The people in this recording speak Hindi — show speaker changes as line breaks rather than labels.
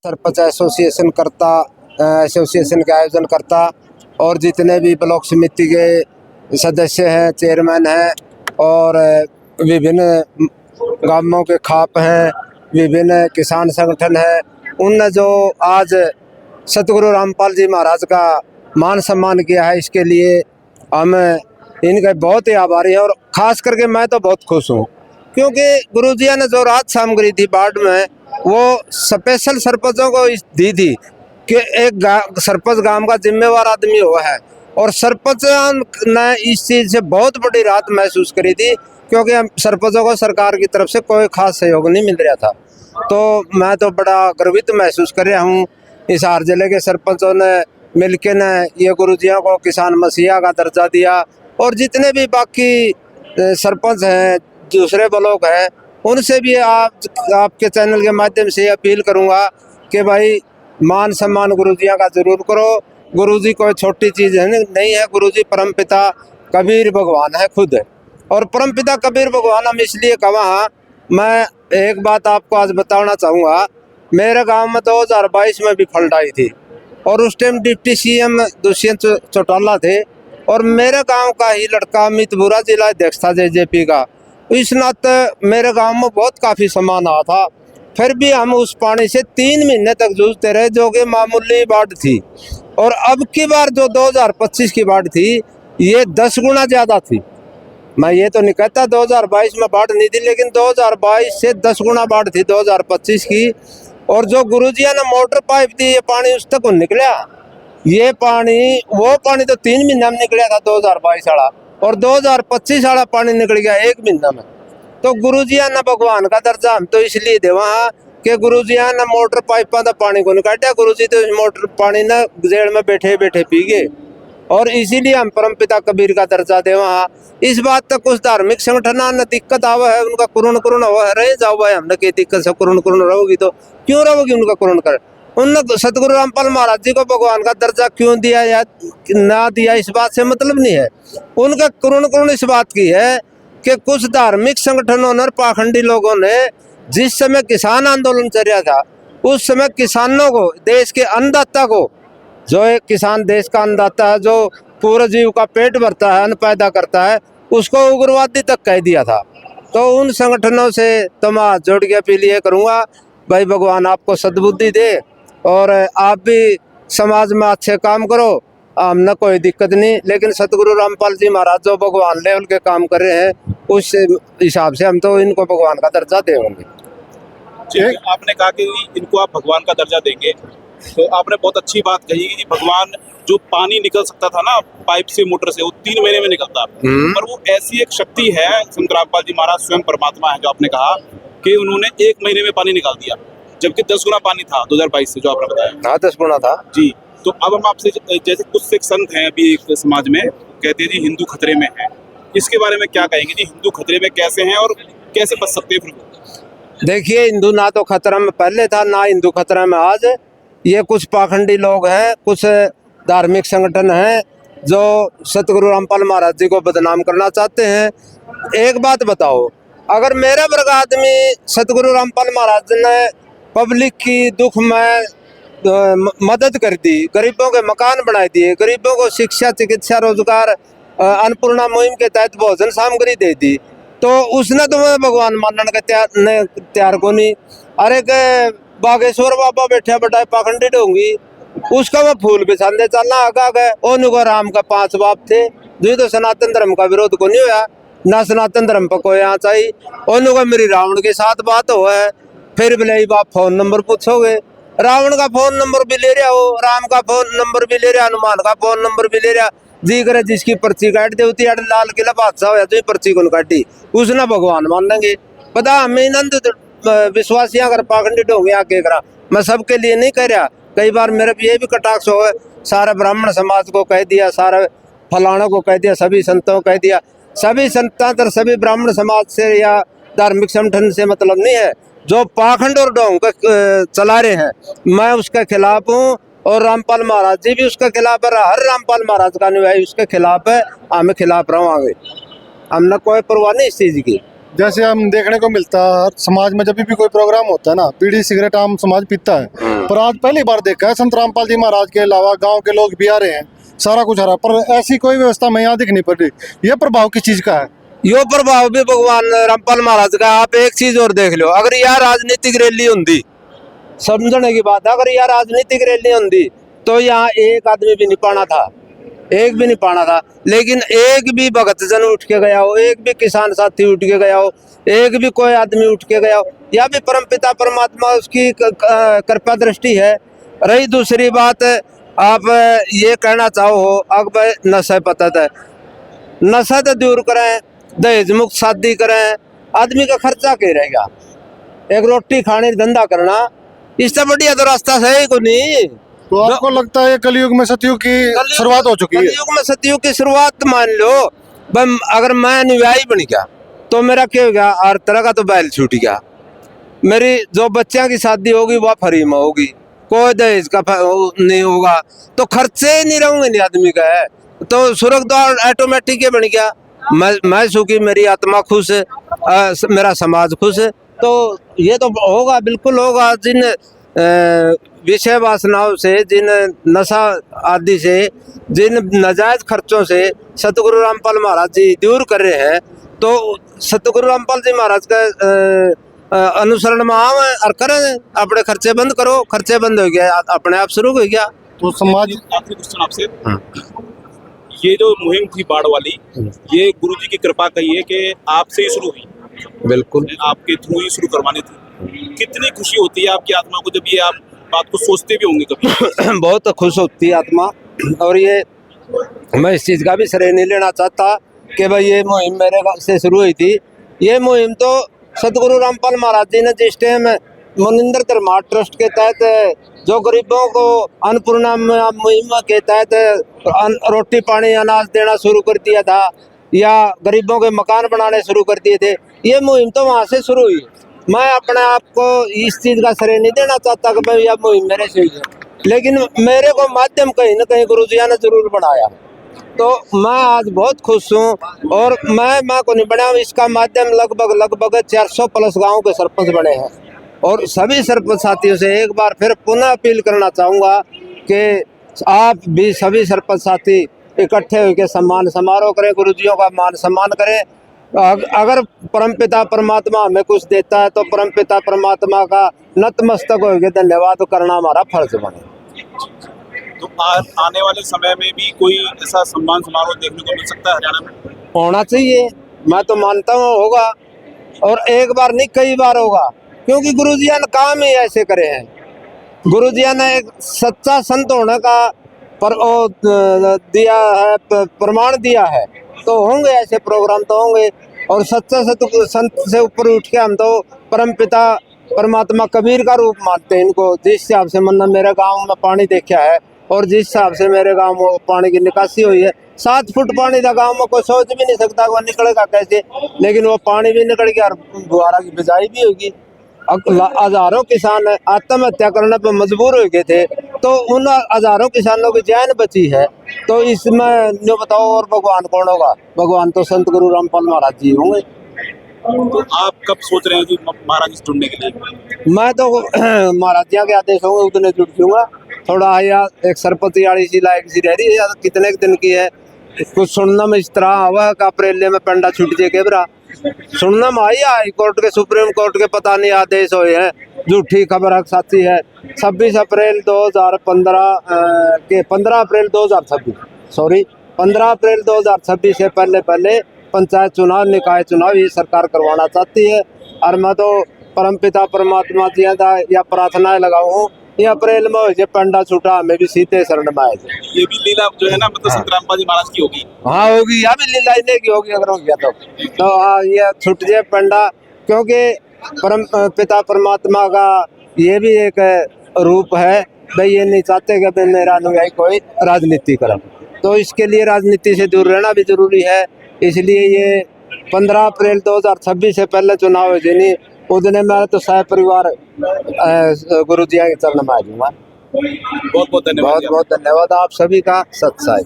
सरपंच एसोसिएशन के आयोजन करता और जितने भी ब्लॉक समिति के सदस्य हैं, चेयरमैन हैं और विभिन्न गांवों के खाप हैं, विभिन्न किसान संगठन हैं, उनने जो आज सतगुरु रामपाल जी महाराज का मान सम्मान किया है, इसके लिए हम इनके बहुत ही आभारी हैं। और ख़ास करके मैं तो बहुत खुश हूँ, क्योंकि गुरुजिया ने जो राहत सामग्री दी बाढ़ में, वो स्पेशल सरपंचों को दी थी कि एक सरपंच गांव का जिम्मेवार आदमी हुआ है। और सरपंच ने इस चीज़ से बहुत बड़ी राहत महसूस करी थी, क्योंकि हम सरपंचों को सरकार की तरफ से कोई खास सहयोग नहीं मिल रहा था। तो मैं तो बड़ा गर्वित महसूस कर रहा हूँ। हिसार जिले के सरपंचों ने मिलकर ने ये गुरुजियों को किसान मसीहा का दर्जा दिया, और जितने भी बाकी सरपंच हैं, दूसरे ब्लॉक हैं, उनसे भी आपके चैनल के माध्यम से अपील करूंगा कि भाई मान सम्मान गुरुजियों का जरूर करो। गुरुजी कोई छोटी चीज़ नहीं है, गुरुजी परमपिता कबीर भगवान है खुद। और परमपिता कबीर भगवान हम इसलिए कहा, मैं एक बात आपको आज बताना चाहूँगा। मेरे गांव में 2022 में भी फ्लड आई थी, और उस time deputy CM Dushyant Chautala थे, और मेरे गांव का ही लड़का अमित बुरा जिला अध्यक्ष था जेजेपी का। इस नाते मेरे गांव में बहुत काफ़ी सामान आया था, फिर भी हम उस पानी से 3 महीने तक जूझते रहे, जो कि मामूली बाढ़ थी। और अब की बार जो 2025 की बाढ़ थी, ये 10 गुना ज़्यादा थी। मैं ये तो नहीं कहता 2022 में बाढ़ नहीं थी, लेकिन 2022 से 10 गुना बाढ़ थी 2025 की। और जो गुरुजिया ने मोटर पाइप दी, ये पानी उस तक निकला। ये पानी, वो पानी तो 3 महीना में निकला था 2022 वाला, और 2025 वाला पानी निकल गया 1 महीना में। तो गुरुजिया ने भगवान का दर्जा हम तो इसलिए देवा कि गुरुजिया ने मोटर पाइपा का पानी को निकाटा। गुरुजी तो इस मोटर पानी ने जेल में बैठे बैठे पी गए, और इसीलिए हम परमपिता कबीर का दर्जा देवा। इस बात तक कुछ धार्मिक संगठन ने दिक्कत आवा है, उनका कुरुण रह जाओ है। हमने की दिक्कत से कुरुण रहोगी तो क्यों रहोगी, उनका कुरुण कर। उन्होंने सतगुरु रामपाल महाराज जी को भगवान का दर्जा क्यों दिया या ना दिया, इस बात से मतलब नहीं है। उनका कुरुण इस बात की है कि कुछ धार्मिक संगठनों और पाखंडी लोगों ने जिस समय किसान आंदोलन चल रहा था, उस समय किसानों को, देश के अन्नदाता को, जो एक किसान देश का अन्नदाता है, जो पूरे जीव का पेट भरता है, अन्न पैदा करता है, उसको उग्रवादी तक कह दिया था। तो उन संगठनों से तो मैं हाथ जोड़ के अपील ये करूँगा, भाई भगवान आपको सद्बुद्धि दे, और आप भी समाज में अच्छे काम करो, हमने कोई दिक्कत नहीं। लेकिन सतगुरु रामपाल जी महाराज जो भगवान लेवल के काम कर रहे हैं, उस हिसाब से हम तो इनको भगवान का दर्जा देंगे।
आपने कहा कि इनको आप भगवान का दर्जा देंगे, तो आपने बहुत अच्छी बात कही कि भगवान, जो पानी निकल सकता था ना पाइप से, मोटर से, वो 3 महीने में निकलता। पर वो ऐसी एक शक्ति है, संत रामपाल जी महाराज स्वयं परमात्मा है, जो आपने कहा कि उन्होंने 1 महीने में पानी निकाल दिया, जबकि 10 गुना पानी था 2022 से, जो आपने बताया।
हाँ, 10 गुना था
जी। तो अब हम आपसे, जैसे कुछ सिख संत हैं अभी एक समाज में, कहते हैं जी हिंदू खतरे में है, इसके बारे में क्या कहेंगे जी? हिंदू खतरे में कैसे हैं और कैसे बच सकते हैं फिर?
देखिए, हिंदू ना तो खतरा में पहले था, ना हिंदू खतरा में आज। ये कुछ पाखंडी लोग हैं, कुछ धार्मिक संगठन हैं, जो सतगुरु रामपाल महाराज जी को बदनाम करना चाहते हैं। एक बात बताओ, अगर मेरा वर्ग आदमी सतगुरु रामपाल महाराज ने पब्लिक की दुख में मदद कर दी, गरीबों के मकान बनाए दिए, गरीबों को शिक्षा, चिकित्सा, रोजगार, अन्नपूर्णा मुहिम के तहत भोजन सामग्री दे दी, तो उसने तो मैं भगवान मानने का तैयार को नहीं। अरे के बागेश्वर बाबा बैठे बटाए पाखंडी होंगी, उसका मैं फूल बिछाने चलना आगा गए। ओनुको राम का 5 बाप थे, जो तो सनातन धर्म का विरोध को नहीं हुआ, ना सनातन धर्म पर कोई यहाँ चाहिए। ओनुको मेरी रावण के साथ बात हो है, फिर बिलाई बाप फोन नंबर पूछोगे, रावण का फोन नंबर भी ले रहा हो, राम का फोन नंबर भी ले रहा, हनुमान का फोन नंबर भी ले रहा। जी करे जिसकी पर्ची काट दे होती, लाल किला बादशाह हो तो पर्ची को काटी, उसने भगवान मान लेंगे। पता हमें नंद विश्वासियां अगर पाखंडी होंगे आके करा, मैं सबके लिए नहीं कह रहा। कई बार मेरे भी ये भी कटाक्ष हो, सारे ब्राह्मण समाज को कह दिया, सारे फलानों को कह दिया, सभी संतों को कह दिया। सभी संतां तर सभी ब्राह्मण समाज से या धार्मिक संगठन से मतलब नहीं है। जो पाखंड और ढोंग चला रहे हैं, मैं उसके खिलाफ हूँ, और रामपाल महाराज जी भी उसके खिलाफ है। हर रामपाल महाराज का अनुयायी उसके खिलाफ है, हमें खिलाफ रहेंगे, हमने कोई परवाह नहीं इस चीज़ की।
जैसे हम देखने को मिलता है हर समाज में, जब भी कोई प्रोग्राम होता है ना, बीड़ी सिगरेट आम समाज पीता है। पर आज पहली बार देखा है संत रामपाल जी महाराज के अलावा गांव के लोग भी आ रहे हैं, सारा कुछ आ रहा है, पर ऐसी कोई व्यवस्था मैं यहाँ दिख नहीं पड़ रही। ये प्रभाव किस चीज का है?
यो प्रभाव भी भगवान रामपाल महाराज का। आप एक चीज और देख लो, अगर यह राजनीतिक रैली होती, समझने की बात है, अगर यह राजनीतिक रैली होती तो यहाँ एक आदमी भी नहीं पाना था, एक भी नहीं पाना था। लेकिन एक भी भगत जन उठ के गया हो, एक भी किसान साथी उठ के गया हो, एक भी कोई आदमी उठ के गया हो, या भी परमपिता परमात्मा उसकी कृपा दृष्टि है। रही दूसरी बात, आप ये कहना चाहो अब नशा पता है, नशा तो दूर करें, दहेज मुक्त शादी करें, आदमी का खर्चा क्या रहेगा? एक रोटी खाने धंधा करना, इससे बढ़िया तो रास्ता है ही को नहीं।
तो आपको लगता है कलयुग में सतयुग की शुरुआत हो चुकी है?
कलयुग में सतयुग की शुरुआत मान लो। अगर मैं अनुयायी बन गया तो मेरा क्या हो गया? हर तरह का तो बैल छूट गया। मेरी जो बच्चियां की शादी होगी वह फ्री में होगी, कोई दहेज का नहीं होगा, तो खर्चे ही नहीं रहूंगे नहीं आदमी का है, तो स्वर्ग द्वार ऑटोमेटिक बन गया। मैं सुखी, मेरी आत्मा खुश है, मेरा समाज खुश है, तो ये तो होगा, बिल्कुल होगा। जिन विषय वासनाओं से, जिन नशा आदि से, जिन नाजायज खर्चों से सतगुरु रामपाल महाराज जी दूर कर रहे हैं, तो सतगुरु रामपाल जी महाराज का अनुसरण में आओ और करें, अपने खर्चे बंद करो। खर्चे बंद हो गया, अपने आप शुरू हो गया।
तो समाज,
आखिरी क्वेश्चन आपसे, ये जो मुहिम थी बाढ़ वाली, ये गुरुजी की कृपा कही है कि आपसे ही शुरू हुई,
बिल्कुल
आपके थ्रू ही शुरू करवानी थी। कितनी खुशी होती है आपकी आत्मा को जब ये आप बात को सोचते भी होंगे कभी?
बहुत खुश होती है आत्मा। और ये मैं इस चीज़ का भी श्रेय नहीं लेना चाहता कि भाई ये मुहिम मेरे से शुरू हुई थी। ये मुहिम तो सतगुरु रामपाल महाराज जी ने जिस टाइम मनिंदर धर्मार्थ ट्रस्ट के तहत जो गरीबों को अन्नपूर्णा मुहिम के तहत रोटी पानी अनाज देना शुरू कर दिया था, या गरीबों के मकान बनाने शुरू कर दिए थे, ये मुहिम तो वहाँ से शुरू हुई। मैं अपने आप को इस चीज़ का श्रेय नहीं देना चाहता कि भाई यह मुहिम मेरे से हुई है, लेकिन मेरे को माध्यम कहीं ना कहीं गुरुजिया ने जरूर बनाया, तो मैं आज बहुत खुश हूँ। और मैं को नहीं बना, इसका माध्यम लगभग 400 प्लस गाँव के सरपंच बने हैं। और सभी सरपंच साथियों से एक बार फिर पुनः अपील करना चाहूँगा कि आप भी सभी सरपंच साथी इकट्ठे होकर सम्मान समारोह करें, गुरुजियों का मान सम्मान करें। अगर परमपिता परमात्मा हमें कुछ देता है तो परमपिता परमात्मा का नतमस्तक होकर धन्यवाद करना हमारा फर्ज बने।
तो आने वाले समय में भी कोई ऐसा सम्मान समारोह देखने को मिल सकता है हरियाणा में?
होना चाहिए, मैं तो मानता हूँ होगा, और एक बार नहीं कई बार होगा, क्योंकि गुरुजिया ने काम ही ऐसे करे हैं। गुरुजिया ने एक सच्चा संत होने का दिया है, प्रमाण दिया है, तो होंगे ऐसे प्रोग्राम तो होंगे। और सच्चा संत से ऊपर उठ के हम तो परमपिता परमात्मा कबीर का रूप मानते हैं इनको। जिस हिसाब से मतलब मेरे गांव में पानी देखा है और जिस हिसाब से मेरे गांव में पानी की निकासी हुई है, 7 फुट पानी था गांव में, कोई सोच भी नहीं सकता वो निकलेगा कैसे, लेकिन वो पानी भी निकल गया और बुआरा की बिजाई भी होगी। हजारों किसान आत्महत्या करने पर मजबूर हो गए थे, तो उन हजारों किसानों की जान बची है, तो इसमें जो बताओ और भगवान कौन होगा? भगवान तो संत गुरु रामपाल महाराज जी होंगे।
तो आप कब सोच रहे हैं कि महाराज से जुड़ने के लिए?
मैं तो महाराज जी के आदेश होंगे उतने जुड़ जाऊंगा। थोड़ा या एक सरपति वाली सी लायक सी रह रही है, कितने दिन की है, कुछ सुनना में इस तरह हुआ कि अप्रैल में पेंडा छूट जाए केबरा, सुनना में आई हाई कोर्ट के सुप्रीम कोर्ट के पता नहीं आदेश हुए हैं, झूठी खबर है साथी है। 26 अप्रैल 2015 के 15 अप्रैल 2026 सॉरी 15 अप्रैल 2026 से पहले पंचायत चुनाव, निकाय चुनाव ये सरकार करवाना चाहती है। और मैं तो परमपिता परमात्मा जी या प्रार्थनाएं लगाऊं ये अप्रैल में हो जाए पेंडा छूटा, हमें भी सीधे शरण में आए।
ये भी लीला जो है ना, मतलब संत रामपाल जी महाराज की होगी।
हाँ होगी, या भी लीला इन्हें की होगी अगर हो गया तो हाँ ये छूट जाए पेंडा, क्योंकि परम पिता परमात्मा का ये भी एक रूप है। भाई ये नहीं चाहते कि मेरा अनुयायी कोई राजनीति करे, तो इसके लिए राजनीति से दूर रहना भी जरूरी है। इसलिए ये 15 अप्रैल 2026 से पहले चुनाव हो जाए, उतने मैं तो सह परिवार गुरु जी के चरण में आ जाऊंगा।
बहुत बहुत धन्यवाद।
बहुत बहुत धन्यवाद आप सभी का। सत्साई।